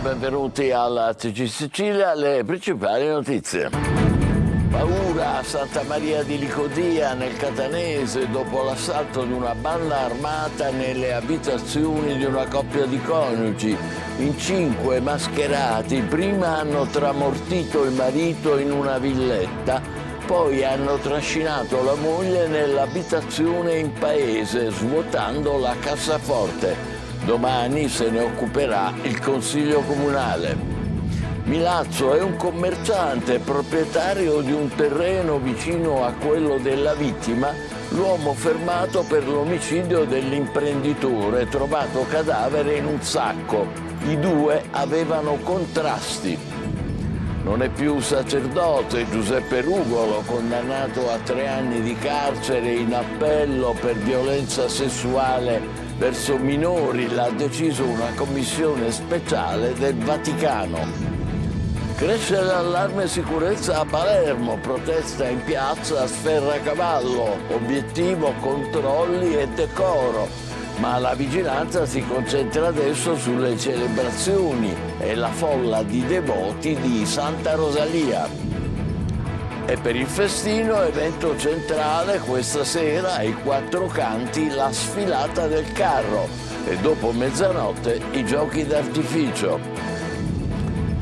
benvenuti alla TG Sicilia, le principali notizie. Paura a Santa Maria di Licodia nel Catanese dopo l'assalto di una banda armata nelle abitazioni di una coppia di coniugi. In 5 mascherati prima hanno tramortito il marito in una villetta, poi hanno trascinato la moglie nell'abitazione in paese svuotando la cassaforte. Domani se ne occuperà il Consiglio Comunale. Milazzo è un commerciante proprietario di un terreno vicino a quello della vittima, l'uomo fermato per l'omicidio dell'imprenditore, trovato cadavere in un sacco. I due avevano contrasti. Non è più sacerdote Giuseppe Rugolo, condannato a 3 anni di carcere in appello per violenza sessuale verso minori, l'ha deciso una commissione speciale del Vaticano. Cresce l'allarme sicurezza a Palermo, protesta in piazza a Sferracavallo, obiettivo controlli e decoro. Ma la vigilanza si concentra adesso sulle celebrazioni e la folla di devoti di Santa Rosalia. E per il festino, evento centrale, questa sera ai 4 canti la sfilata del carro e dopo mezzanotte i giochi d'artificio.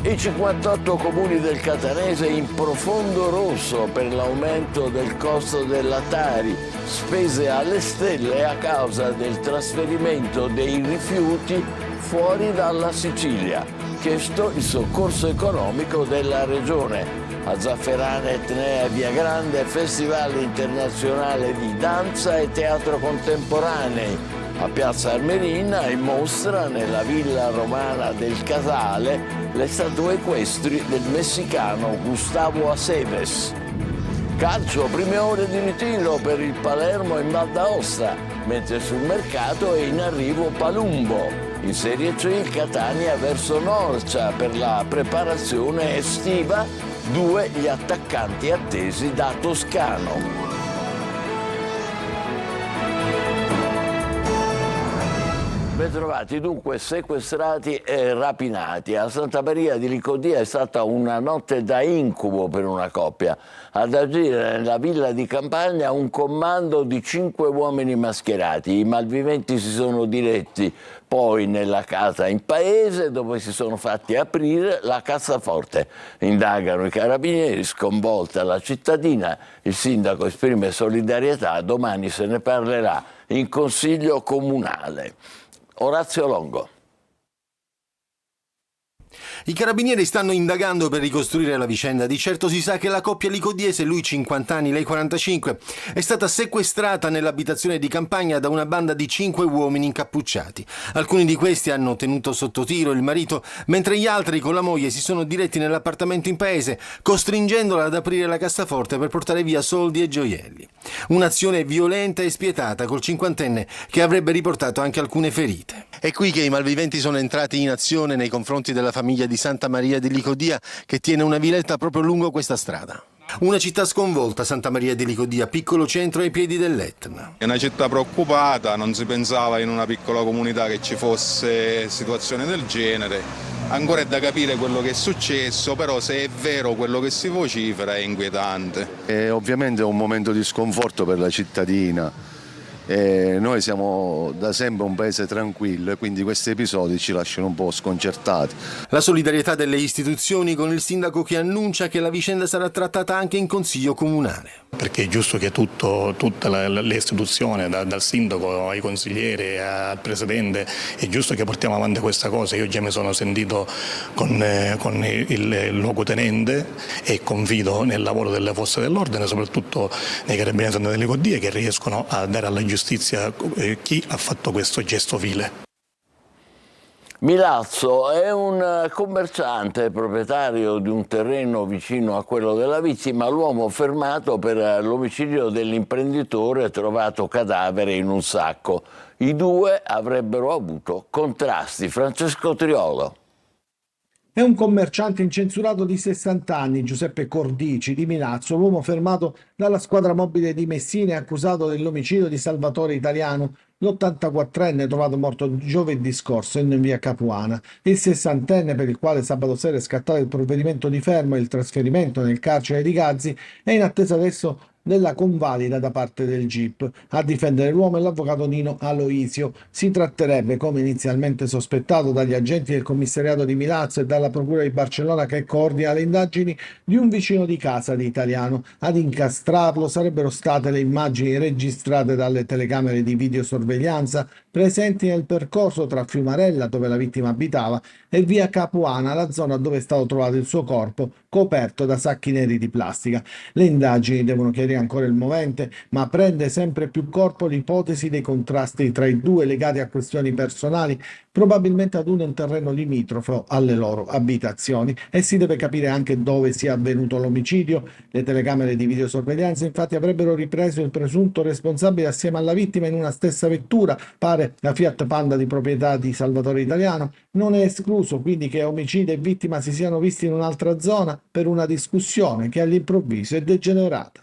I 58 comuni del Catanese in profondo rosso per l'aumento del costo della Tari, spese alle stelle a causa del trasferimento dei rifiuti fuori dalla Sicilia, chiesto il soccorso economico della regione. A Zafferana, Etnea e Via Grande, Festival internazionale di danza e teatro contemporanei. A Piazza Armerina, in mostra nella villa romana del Casale, le statue equestri del messicano Gustavo Aceves. Calcio, prime ore di ritiro per il Palermo in Val d'Aosta, mentre sul mercato è in arrivo Palumbo. In Serie C il Catania verso Norcia per la preparazione estiva, 2 gli attaccanti attesi da Toscano. Bentrovati, dunque sequestrati e rapinati. A Santa Maria di Licodia è stata una notte da incubo per una coppia. Ad agire nella villa di campagna un comando di 5 uomini mascherati. I malviventi si sono diretti poi nella casa in paese dove si sono fatti aprire la cassaforte. Indagano i carabinieri, sconvolta la cittadina. Il sindaco esprime solidarietà, domani se ne parlerà in Consiglio Comunale. Orazio Longo. I carabinieri stanno indagando per ricostruire la vicenda. Di certo si sa che la coppia licodiese, lui 50 anni, lei 45, è stata sequestrata nell'abitazione di campagna da una banda di 5 uomini incappucciati. Alcuni di questi hanno tenuto sotto tiro il marito, mentre gli altri con la moglie si sono diretti nell'appartamento in paese, costringendola ad aprire la cassaforte per portare via soldi e gioielli. Un'azione violenta e spietata col cinquantenne che avrebbe riportato anche alcune ferite. È qui che i malviventi sono entrati in azione nei confronti della famiglia di Santa Maria di Licodia, che tiene una villetta proprio lungo questa strada. Una città sconvolta, Santa Maria di Licodia, piccolo centro ai piedi dell'Etna. È una città preoccupata, non si pensava in una piccola comunità che ci fosse situazioni del genere. Ancora è da capire quello che è successo, però se è vero quello che si vocifera è inquietante. Ovviamente è un momento di sconforto per la cittadina. Noi siamo da sempre un paese tranquillo e quindi questi episodi ci lasciano un po' sconcertati. La solidarietà delle istituzioni con il sindaco che annuncia che la vicenda sarà trattata anche in Consiglio Comunale. Perché è giusto che tutte le istituzioni, dal sindaco ai consiglieri al presidente, è giusto che portiamo avanti questa cosa. Io già mi sono sentito con il luogotenente e confido nel lavoro delle forze dell'ordine, soprattutto nei carabinieri Santa Maria di Licodia, che riescono a dare alla giustizia chi ha fatto questo gesto vile. Milazzo è un commerciante proprietario di un terreno vicino a quello della vittima, l'uomo fermato per l'omicidio dell'imprenditore trovato cadavere in un sacco. I due avrebbero avuto contrasti. Francesco Triolo. È un commerciante incensurato di 60 anni, Giuseppe Cordici, di Milazzo, l'uomo fermato dalla squadra mobile di Messina e accusato dell'omicidio di Salvatore Italiano, l'84enne trovato morto giovedì scorso in via Capuana. Il 60enne, per il quale sabato sera è scattato il provvedimento di fermo e il trasferimento nel carcere di Gazzi, è in attesa adesso della convalida da parte del GIP. A difendere l'uomo è l'avvocato Nino Aloisio. Si tratterebbe, come inizialmente sospettato dagli agenti del commissariato di Milazzo e dalla procura di Barcellona che coordina le indagini, di un vicino di casa di Italiano. Ad incastrarlo sarebbero state le immagini registrate dalle telecamere di videosorveglianza presenti nel percorso tra Fiumarella, dove la vittima abitava, e via Capuana, la zona dove è stato trovato il suo corpo, coperto da sacchi neri di plastica. Le indagini devono chiarire ancora il movente, ma prende sempre più corpo l'ipotesi dei contrasti tra i due legati a questioni personali, probabilmente ad un terreno limitrofo alle loro abitazioni, e si deve capire anche dove sia avvenuto l'omicidio. Le telecamere di videosorveglianza infatti avrebbero ripreso il presunto responsabile assieme alla vittima in una stessa vettura, pare la Fiat Panda di proprietà di Salvatore Italiano. Non è escluso quindi che omicidio e vittima si siano visti in un'altra zona per una discussione che all'improvviso è degenerata.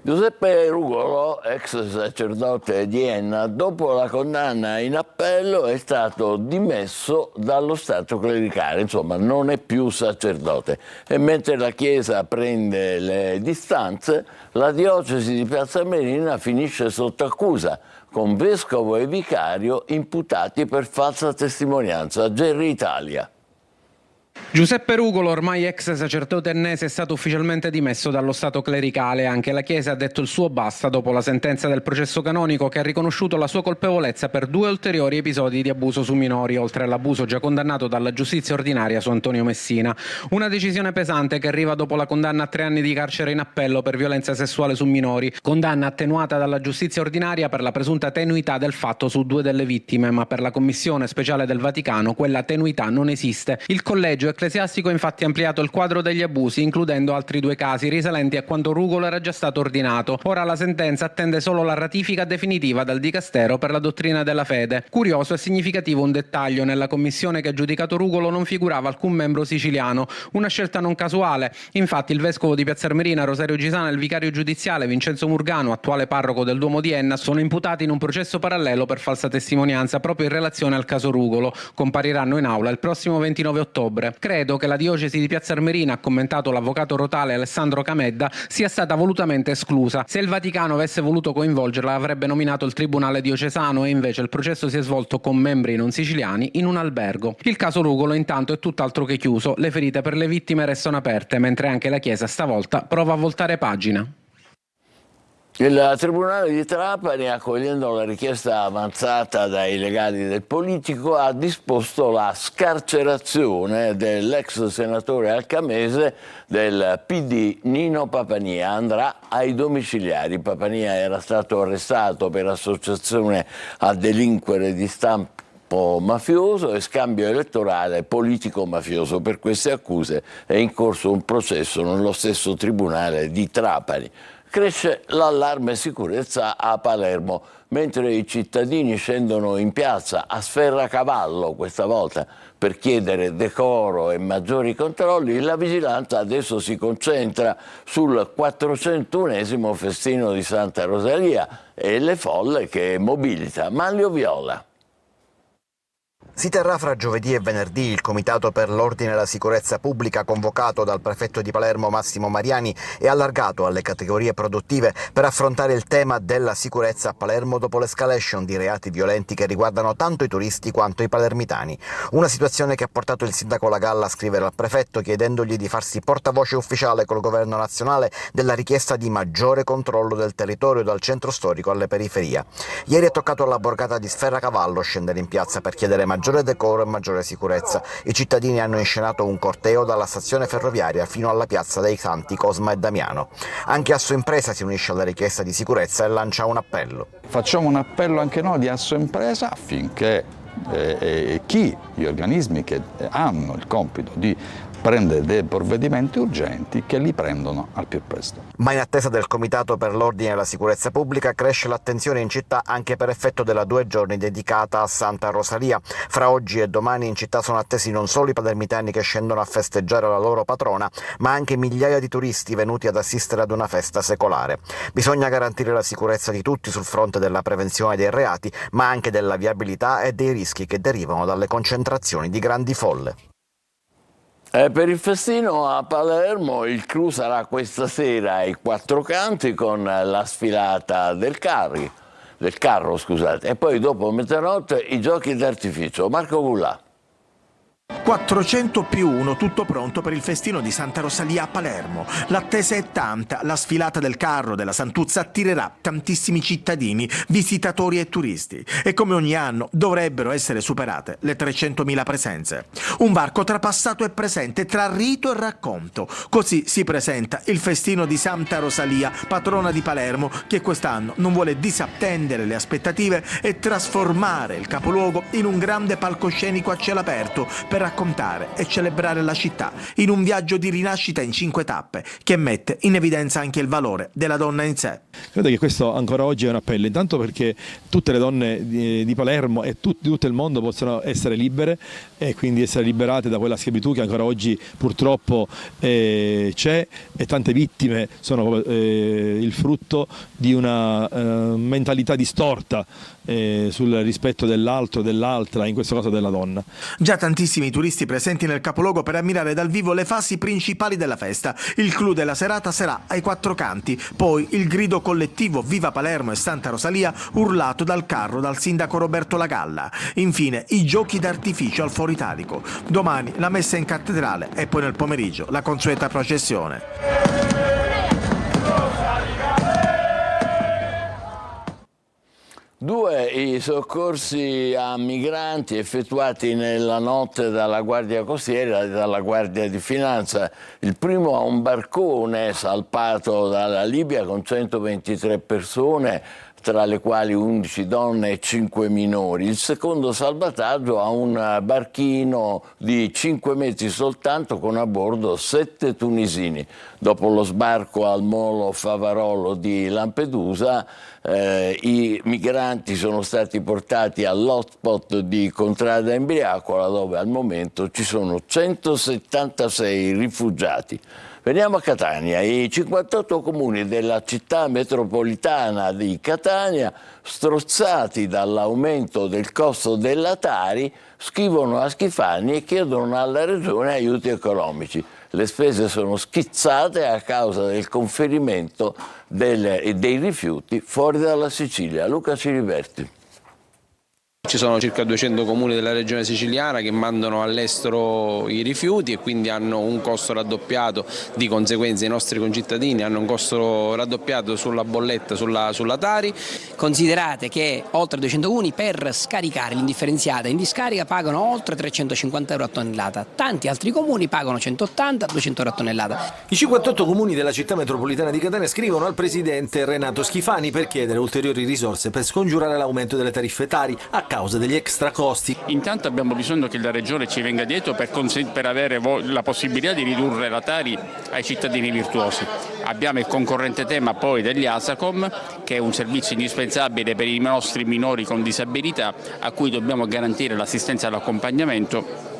Giuseppe Rugolo, ex sacerdote di Enna, dopo la condanna in appello è stato dimesso dallo Stato clericale, insomma non è più sacerdote. E mentre la Chiesa prende le distanze, la diocesi di Piazza Armerina finisce sotto accusa, con vescovo e vicario imputati per falsa testimonianza. Gerry Italia. Giuseppe Rugolo, ormai ex sacerdote ennese, è stato ufficialmente dimesso dallo Stato clericale. Anche la Chiesa ha detto il suo basta dopo la sentenza del processo canonico che ha riconosciuto la sua colpevolezza per 2 ulteriori episodi di abuso su minori, oltre all'abuso già condannato dalla giustizia ordinaria su Antonio Messina. Una decisione pesante che arriva dopo la condanna a 3 anni di carcere in appello per violenza sessuale su minori, condanna attenuata dalla giustizia ordinaria per la presunta tenuità del fatto su 2 delle vittime, ma per la Commissione Speciale del Vaticano quella tenuità non esiste. Il collegio ecclesiastico ha infatti ampliato il quadro degli abusi, includendo altri 2 casi risalenti a quando Rugolo era già stato ordinato. Ora la sentenza attende solo la ratifica definitiva dal Dicastero per la dottrina della fede. Curioso e significativo un dettaglio: nella commissione che ha giudicato Rugolo non figurava alcun membro siciliano, una scelta non casuale. Infatti il vescovo di Piazza Armerina Rosario Gisana e il vicario giudiziale Vincenzo Murgano, attuale parroco del Duomo di Enna, sono imputati in un processo parallelo per falsa testimonianza proprio in relazione al caso Rugolo. Compariranno in aula il prossimo 29 ottobre. Credo che la diocesi di Piazza Armerina, ha commentato l'avvocato rotale Alessandro Camedda, sia stata volutamente esclusa. Se il Vaticano avesse voluto coinvolgerla avrebbe nominato il tribunale diocesano e invece il processo si è svolto con membri non siciliani in un albergo. Il caso Rugolo intanto è tutt'altro che chiuso, le ferite per le vittime restano aperte, mentre anche la Chiesa stavolta prova a voltare pagina. Il Tribunale di Trapani, accogliendo la richiesta avanzata dai legali del politico, ha disposto la scarcerazione dell'ex senatore alcamese del PD Nino Papania. Andrà ai domiciliari. Papania era stato arrestato per associazione a delinquere di stampo mafioso e scambio elettorale politico-mafioso. Per queste accuse è in corso un processo nello stesso Tribunale di Trapani. Cresce l'allarme sicurezza a Palermo, mentre i cittadini scendono in piazza a sferracavallo questa volta per chiedere decoro e maggiori controlli. La vigilanza adesso si concentra sul 401esimo festino di Santa Rosalia e le folle che mobilita. Manlio Viola. Si terrà fra giovedì e venerdì il Comitato per l'Ordine e la Sicurezza Pubblica convocato dal prefetto di Palermo Massimo Mariani e allargato alle categorie produttive per affrontare il tema della sicurezza a Palermo dopo l'escalation di reati violenti che riguardano tanto i turisti quanto i palermitani. Una situazione che ha portato il sindaco Lagalla a scrivere al prefetto chiedendogli di farsi portavoce ufficiale col governo nazionale della richiesta di maggiore controllo del territorio dal centro storico alle periferie. Ieri è toccato alla borgata di Sferracavallo scendere in piazza per chiedere maggiore decoro e maggiore sicurezza. I cittadini hanno inscenato un corteo dalla stazione ferroviaria fino alla piazza dei Santi Cosma e Damiano. Anche Assoimpresa si unisce alla richiesta di sicurezza e lancia un appello. Facciamo un appello anche noi di Assoimpresa affinché gli organismi che hanno il compito di prendere dei provvedimenti urgenti che li prendono al più presto. Ma in attesa del Comitato per l'Ordine e la Sicurezza Pubblica cresce l'attenzione in città anche per effetto della 2 giorni dedicata a Santa Rosalia. Fra oggi e domani in città sono attesi non solo i palermitani che scendono a festeggiare la loro patrona, ma anche migliaia di turisti venuti ad assistere ad una festa secolare. Bisogna garantire la sicurezza di tutti sul fronte della prevenzione dei reati, ma anche della viabilità e dei rischi che derivano dalle concentrazioni di grandi folle. Per il festino a Palermo il clou sarà questa sera ai Quattro Canti con la sfilata del carro, scusate, e poi dopo mezzanotte i giochi d'artificio. Marco Gullà. 400+1, tutto pronto per il festino di Santa Rosalia a Palermo. L'attesa è tanta, la sfilata del carro della Santuzza attirerà tantissimi cittadini, visitatori e turisti e come ogni anno dovrebbero essere superate le 300.000 presenze. Un varco trapassato e presente tra rito e racconto. Così si presenta il festino di Santa Rosalia, patrona di Palermo, che quest'anno non vuole disattendere le aspettative e trasformare il capoluogo in un grande palcoscenico a cielo aperto per raccontare e celebrare la città in un viaggio di rinascita in 5 tappe che mette in evidenza anche il valore della donna in sé. Credo che questo ancora oggi è un appello, intanto perché tutte le donne di Palermo e di tutto il mondo possano essere libere e quindi essere liberate da quella schiavitù che ancora oggi purtroppo c'è e tante vittime sono il frutto di una mentalità distorta sul rispetto dell'altro, dell'altra, in questo caso della donna. Già tantissimi turisti presenti nel capoluogo per ammirare dal vivo le fasi principali della festa. Il clou della serata sarà ai Quattro Canti, poi il grido collettivo Viva Palermo e Santa Rosalia urlato dal carro dal sindaco Roberto Lagalla. Infine i giochi d'artificio al Foro Italico. Domani la messa in cattedrale e poi nel pomeriggio la consueta processione. Due i soccorsi a migranti effettuati nella notte dalla Guardia Costiera e dalla Guardia di Finanza. Il primo a un barcone salpato dalla Libia con 123 persone, tra le quali 11 donne e 5 minori. Il secondo salvataggio a un barchino di 5 metri soltanto con a bordo 7 tunisini. Dopo lo sbarco al molo Favarolo di Lampedusa, i migranti sono stati portati all'hotspot di Contrada Imbriacola, dove al momento ci sono 176 rifugiati. Veniamo a Catania. I 58 comuni della città metropolitana di Catania, strozzati dall'aumento del costo della Tari, scrivono a Schifani e chiedono alla Regione aiuti economici. Le spese sono schizzate a causa del conferimento dei rifiuti fuori dalla Sicilia. Luca Ciliberti. Ci sono circa 200 comuni della regione siciliana che mandano all'estero i rifiuti e quindi hanno un costo raddoppiato, di conseguenza i nostri concittadini hanno un costo raddoppiato sulla bolletta, sulla Tari. Considerate che oltre 200 comuni per scaricare l'indifferenziata in discarica pagano oltre 350 euro a tonnellata, tanti altri comuni pagano 180-200 euro a tonnellata. I 58 comuni della città metropolitana di Catania scrivono al presidente Renato Schifani per chiedere ulteriori risorse per scongiurare l'aumento delle tariffe Tari a causa degli extra costi. Intanto abbiamo bisogno che la Regione ci venga dietro per avere la possibilità di ridurre la Tari ai cittadini virtuosi. Abbiamo il concorrente tema poi degli ASACOM, che è un servizio indispensabile per i nostri minori con disabilità, a cui dobbiamo garantire l'assistenza e l'accompagnamento,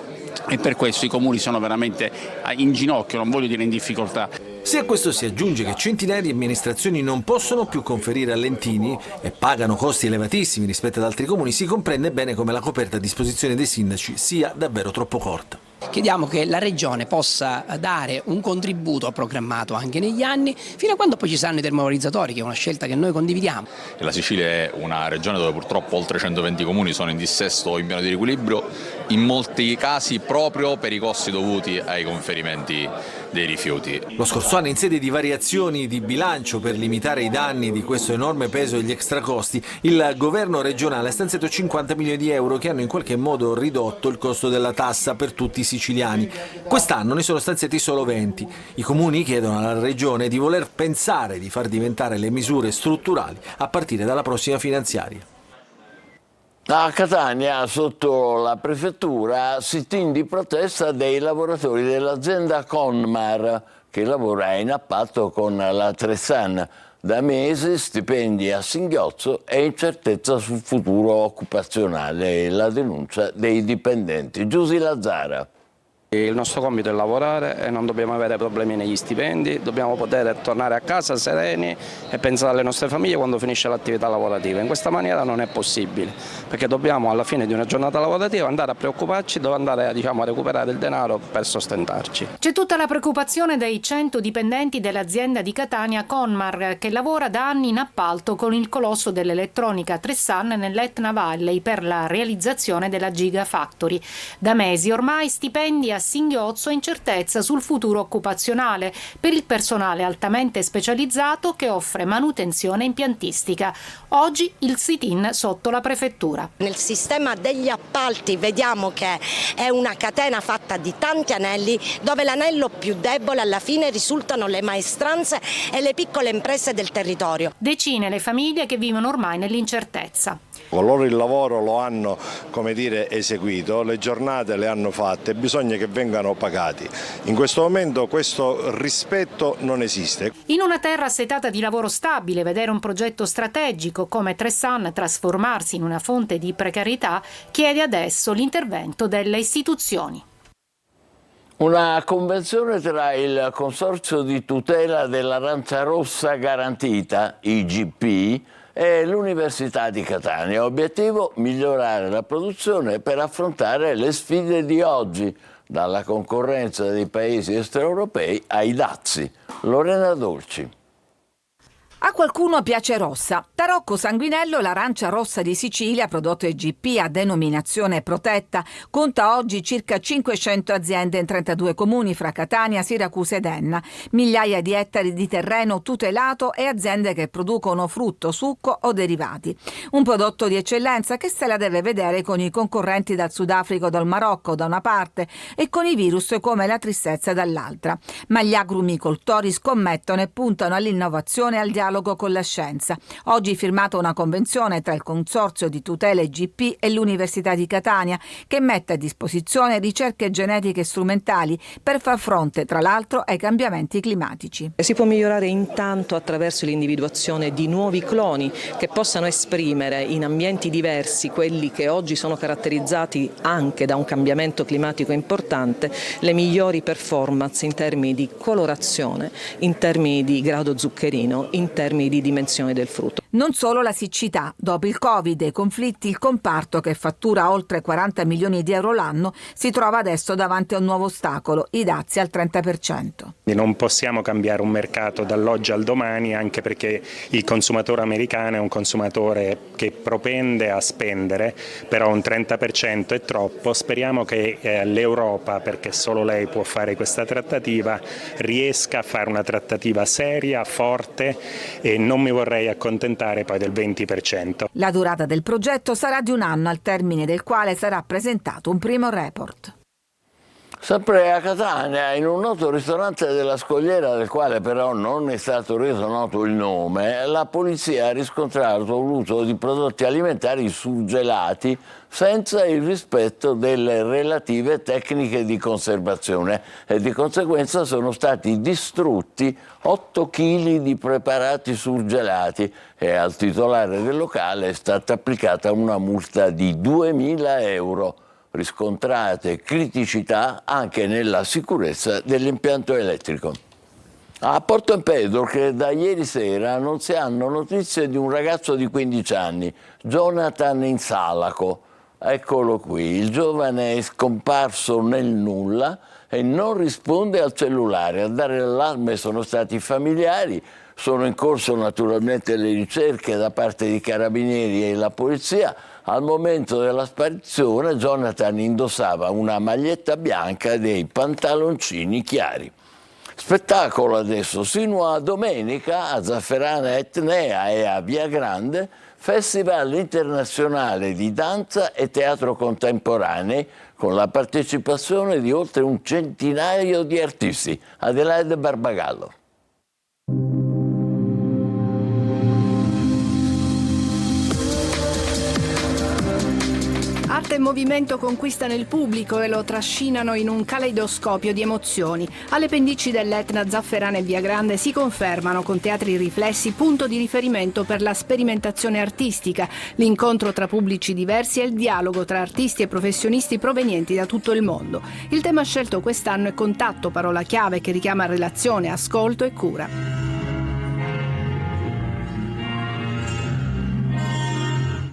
e per questo i comuni sono veramente in ginocchio, non voglio dire in difficoltà. Se a questo si aggiunge che centinaia di amministrazioni non possono più conferire a Lentini e pagano costi elevatissimi rispetto ad altri comuni, si comprende bene come la coperta a disposizione dei sindaci sia davvero troppo corta. Chiediamo che la Regione possa dare un contributo programmato anche negli anni, fino a quando poi ci saranno i termovalorizzatori, che è una scelta che noi condividiamo. La Sicilia è una regione dove purtroppo oltre 120 comuni sono in dissesto o in piano di riequilibrio, in molti casi proprio per i costi dovuti ai conferimenti dei rifiuti. Lo scorso anno, in sede di variazioni di bilancio per limitare i danni di questo enorme peso e gli extracosti, il governo regionale ha stanziato 50 milioni di euro che hanno in qualche modo ridotto il costo della tassa per tutti i siciliani. Quest'anno ne sono stanziati solo 20. I comuni chiedono alla regione di voler pensare di far diventare le misure strutturali a partire dalla prossima finanziaria. A Catania, sotto la prefettura, sit-in di protesta dei lavoratori dell'azienda Conmar, che lavora in appalto con la Tressan. Da mesi stipendi a singhiozzo e incertezza sul futuro occupazionale. La denuncia dei dipendenti. Giusy Lazzara. Il nostro compito è lavorare e non dobbiamo avere problemi negli stipendi, dobbiamo poter tornare a casa sereni e pensare alle nostre famiglie quando finisce l'attività lavorativa. In questa maniera non è possibile, perché dobbiamo alla fine di una giornata lavorativa andare a preoccuparci, dove andare a recuperare il denaro per sostentarci. C'è tutta la preoccupazione dei 100 dipendenti dell'azienda di Catania Conmar, che lavora da anni in appalto con il colosso dell'elettronica Tressan nell'Etna Valley per la realizzazione della Gigafactory. Da mesi ormai stipendi a singhiozzo e incertezza sul futuro occupazionale per il personale altamente specializzato che offre manutenzione impiantistica. Oggi il sit-in sotto la prefettura. Nel sistema degli appalti vediamo che è una catena fatta di tanti anelli, dove l'anello più debole alla fine risultano le maestranze e le piccole imprese del territorio. Decine le famiglie che vivono ormai nell'incertezza. Loro il lavoro lo hanno, eseguito, le giornate le hanno fatte, bisogna che vengano pagati. In questo momento questo rispetto non esiste. In una terra assetata di lavoro stabile, vedere un progetto strategico come Tressan trasformarsi in una fonte di precarietà chiede adesso l'intervento delle istituzioni. Una convenzione tra il Consorzio di tutela dell'arancia rossa garantita, IGP, e l'Università di Catania. Obiettivo: migliorare la produzione per affrontare le sfide di oggi, dalla concorrenza dei paesi extraeuropei ai dazi. Lorena Dolci. A qualcuno piace rossa. Tarocco Sanguinello, l'arancia rossa di Sicilia, prodotto IGP a denominazione protetta, conta oggi circa 500 aziende in 32 comuni fra Catania, Siracusa ed Enna, migliaia di ettari di terreno tutelato e aziende che producono frutto, succo o derivati. Un prodotto di eccellenza che se la deve vedere con i concorrenti dal Sudafrica o dal Marocco da una parte e con i virus come la tristezza dall'altra. Ma gli agrumicoltori scommettono e puntano all'innovazione e al dialogo con la scienza. Oggi firmata una convenzione tra il Consorzio di tutela IGP e l'Università di Catania che mette a disposizione ricerche genetiche strumentali per far fronte, tra l'altro, ai cambiamenti climatici. Si può migliorare intanto attraverso l'individuazione di nuovi cloni che possano esprimere in ambienti diversi, quelli che oggi sono caratterizzati anche da un cambiamento climatico importante, le migliori performance in termini di colorazione, in termini di grado zuccherino, in termini di dimensione del frutto. Non solo la siccità. Dopo il Covid e i conflitti, il comparto, che fattura oltre 40 milioni di euro l'anno, si trova adesso davanti a un nuovo ostacolo, i dazi al 30%. Non possiamo cambiare un mercato dall'oggi al domani, anche perché il consumatore americano è un consumatore che propende a spendere, però un 30% è troppo. Speriamo che l'Europa, perché solo lei può fare questa trattativa, riesca a fare una trattativa seria, forte, e non mi vorrei accontentare poi del 20%. La durata del progetto sarà di un anno, al termine del quale sarà presentato un primo report. Sempre a Catania, in un noto ristorante della Scogliera, del quale però non è stato reso noto il nome, la polizia ha riscontrato l'uso di prodotti alimentari surgelati senza il rispetto delle relative tecniche di conservazione e di conseguenza sono stati distrutti 8 kg di preparati surgelati e al titolare del locale è stata applicata una multa di 2.000 euro. Riscontrate criticità anche nella sicurezza dell'impianto elettrico. A Porto Empedocle da ieri sera non si hanno notizie di un ragazzo di 15 anni, Jonathan Insalaco. Eccolo qui, il giovane è scomparso nel nulla e non risponde al cellulare. A dare l'allarme sono stati i familiari. Sono in corso naturalmente le ricerche da parte di carabinieri e la polizia. Al momento della sparizione Jonathan indossava una maglietta bianca e dei pantaloncini chiari. Spettacolo adesso, sino a domenica a Zafferana Etnea e a Via Grande, Festival internazionale di danza e teatro contemporanei con la partecipazione di oltre un centinaio di artisti. Adelaide Barbagallo. L'arte in movimento conquistano il pubblico e lo trascinano in un caleidoscopio di emozioni. Alle pendici dell'Etna, Zafferana e Via Grande si confermano con teatri riflessi punto di riferimento per la sperimentazione artistica, l'incontro tra pubblici diversi e il dialogo tra artisti e professionisti provenienti da tutto il mondo. Il tema scelto quest'anno è contatto, parola chiave che richiama relazione, ascolto e cura.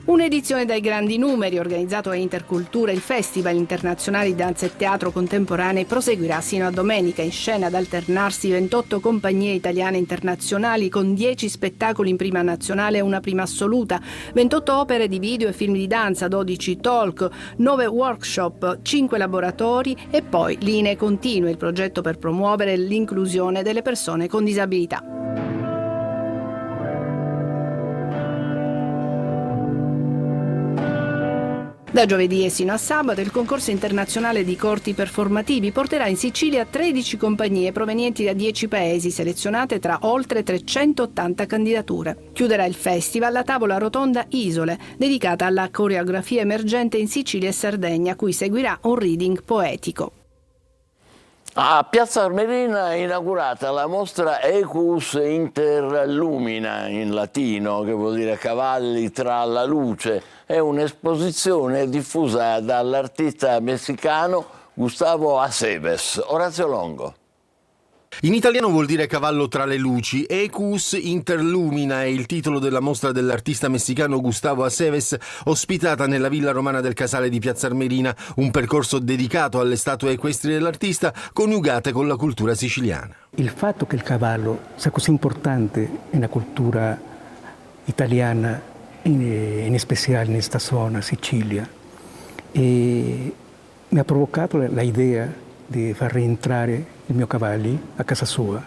Un'edizione dai grandi numeri, organizzato a Intercultura, il Festival Internazionale di Danza e Teatro Contemporanei proseguirà sino a domenica. In scena ad alternarsi 28 compagnie italiane internazionali con 10 spettacoli in prima nazionale e una prima assoluta, 28 opere di video e film di danza, 12 talk, 9 workshop, 5 laboratori e poi linee continue, il progetto per promuovere l'inclusione delle persone con disabilità. Da giovedì e sino a sabato il concorso internazionale di corti performativi porterà in Sicilia 13 compagnie provenienti da 10 paesi, selezionate tra oltre 380 candidature. Chiuderà il festival la tavola rotonda Isole, dedicata alla coreografia emergente in Sicilia e Sardegna, a cui seguirà un reading poetico. A Piazza Armerina è inaugurata la mostra Equus Interlumina, in latino, che vuol dire cavalli tra la luce. È un'esposizione diffusa dall'artista messicano Gustavo Aceves. Orazio Longo. In italiano vuol dire cavallo tra le luci. Equus Interlumina è il titolo della mostra dell'artista messicano Gustavo Aceves, ospitata nella Villa Romana del Casale di Piazza Armerina, un percorso dedicato alle statue equestri dell'artista coniugate con la cultura siciliana. Il fatto che il cavallo sia così importante nella cultura italiana, in speciale in questa zona, Sicilia, mi ha provocato l'idea di far rientrare i miei cavalli a casa sua,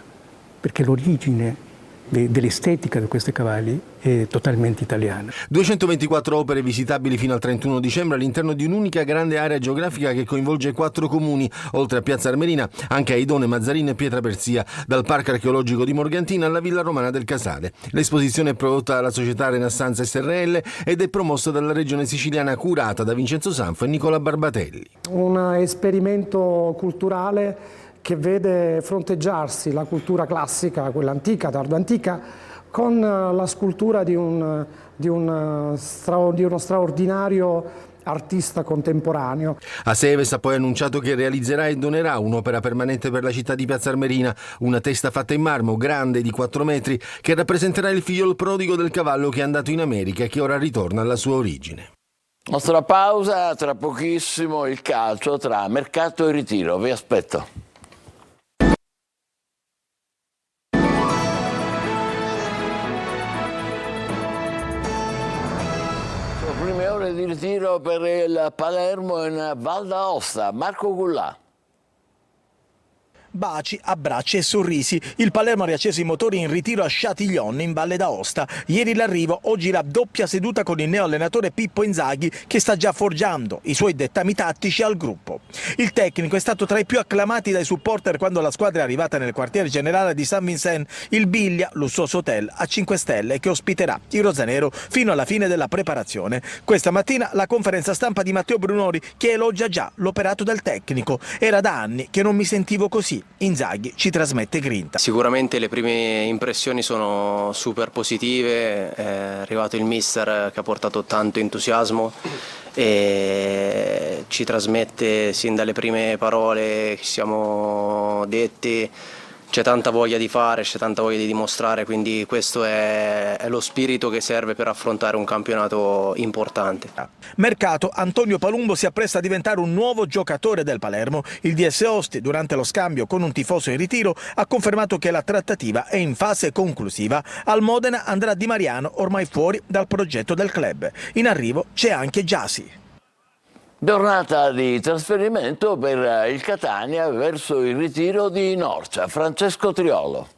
perché l'origine dell'estetica di questi cavalli è totalmente italiana. 224 opere visitabili fino al 31 dicembre all'interno di un'unica grande area geografica che coinvolge 4 comuni, oltre a Piazza Armerina, anche Aidone, Mazzarino e Pietraperzia, dal Parco Archeologico di Morgantina alla Villa Romana del Casale. L'esposizione è prodotta dalla società Renaissance SRL ed è promossa dalla Regione Siciliana, curata da Vincenzo Sanfo e Nicola Barbatelli. Un esperimento culturale che vede fronteggiarsi la cultura classica, quella antica, tardo-antica, con la scultura di uno straordinario artista contemporaneo. Aceves ha poi annunciato che realizzerà e donerà un'opera permanente per la città di Piazza Armerina, una testa fatta in marmo, grande di 4 metri, che rappresenterà il figlio prodigo del cavallo che è andato in America e che ora ritorna alla sua origine. Nostra pausa, tra pochissimo il calcio tra mercato e ritiro. Vi aspetto. Prime ore di ritiro per il Palermo in Val d'Aosta. Marco Gullà. Baci, abbracci e sorrisi. Il Palermo ha riacceso i motori in ritiro a Châtillon in Valle d'Aosta. Ieri l'arrivo, oggi la doppia seduta con il neoallenatore Pippo Inzaghi che sta già forgiando i suoi dettami tattici al gruppo. Il tecnico è stato tra i più acclamati dai supporter quando la squadra è arrivata nel quartiere generale di San Vincent, il Biglia, lussuoso hotel a 5 stelle che ospiterà il rosanero fino alla fine della preparazione. Questa mattina la conferenza stampa di Matteo Brunori che elogia già l'operato del tecnico. Era da anni che non mi sentivo così. Inzaghi ci trasmette grinta. Sicuramente le prime impressioni sono super positive, è arrivato il mister che ha portato tanto entusiasmo e ci trasmette sin dalle prime parole che ci siamo detti. C'è tanta voglia di fare, c'è tanta voglia di dimostrare, quindi questo è lo spirito che serve per affrontare un campionato importante. Mercato, Antonio Palumbo si appresta a diventare un nuovo giocatore del Palermo. Il DS Osti, durante lo scambio con un tifoso in ritiro, ha confermato che la trattativa è in fase conclusiva. Al Modena andrà Di Mariano, ormai fuori dal progetto del club. In arrivo c'è anche Giasi. Giornata di trasferimento per il Catania verso il ritiro di Norcia. Francesco Triolo.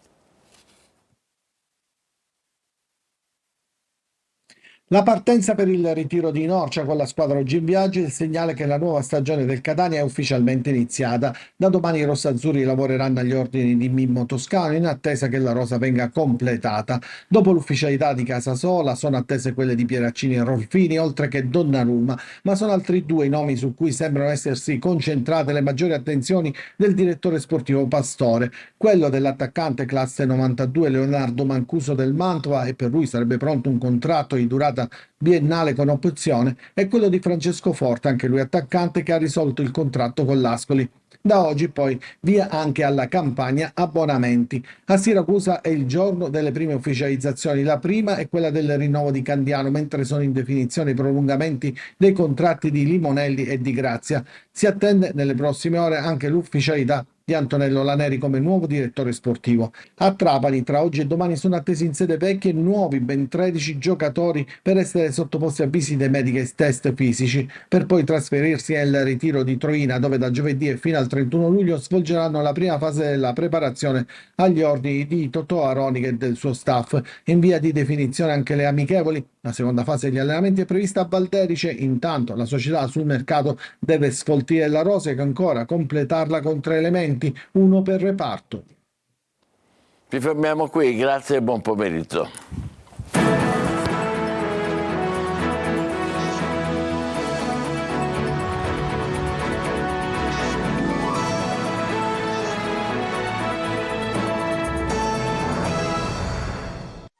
La partenza per il ritiro di Norcia con la squadra oggi in viaggio è il segnale che la nuova stagione del Catania è ufficialmente iniziata. Da domani i rossazzurri lavoreranno agli ordini di Mimmo Toscano in attesa che la rosa venga completata. Dopo l'ufficialità di Casasola sono attese quelle di Pieraccini e Rolfini, oltre che Donnarumma, ma sono altri due i nomi su cui sembrano essersi concentrate le maggiori attenzioni del direttore sportivo Pastore. Quello dell'attaccante classe 92 Leonardo Mancuso del Mantova, e per lui sarebbe pronto un contratto di durata biennale con opzione, e quello di Francesco Forte, anche lui attaccante, che ha risolto il contratto con l'Ascoli. Da oggi poi via anche alla campagna abbonamenti. A Siracusa è il giorno delle prime ufficializzazioni. La prima è quella del rinnovo di Candiano, mentre sono in definizione i prolungamenti dei contratti di Limonelli e Di Grazia. Si attende nelle prossime ore anche l'ufficialità di Antonello Laneri come nuovo direttore sportivo. A Trapani tra oggi e domani sono attesi in sede vecchia nuovi ben 13 giocatori per essere sottoposti a visite mediche e test fisici, per poi trasferirsi nel ritiro di Troina, dove da giovedì e fino al 31 luglio svolgeranno la prima fase della preparazione agli ordini di Totò Aronica e del suo staff. In via di definizione anche le amichevoli. La seconda fase degli allenamenti è prevista a Valderice. Intanto la società sul mercato deve sfoltire la rosa e ancora completarla con 3 elementi, uno per reparto. Ci fermiamo qui, grazie e buon pomeriggio.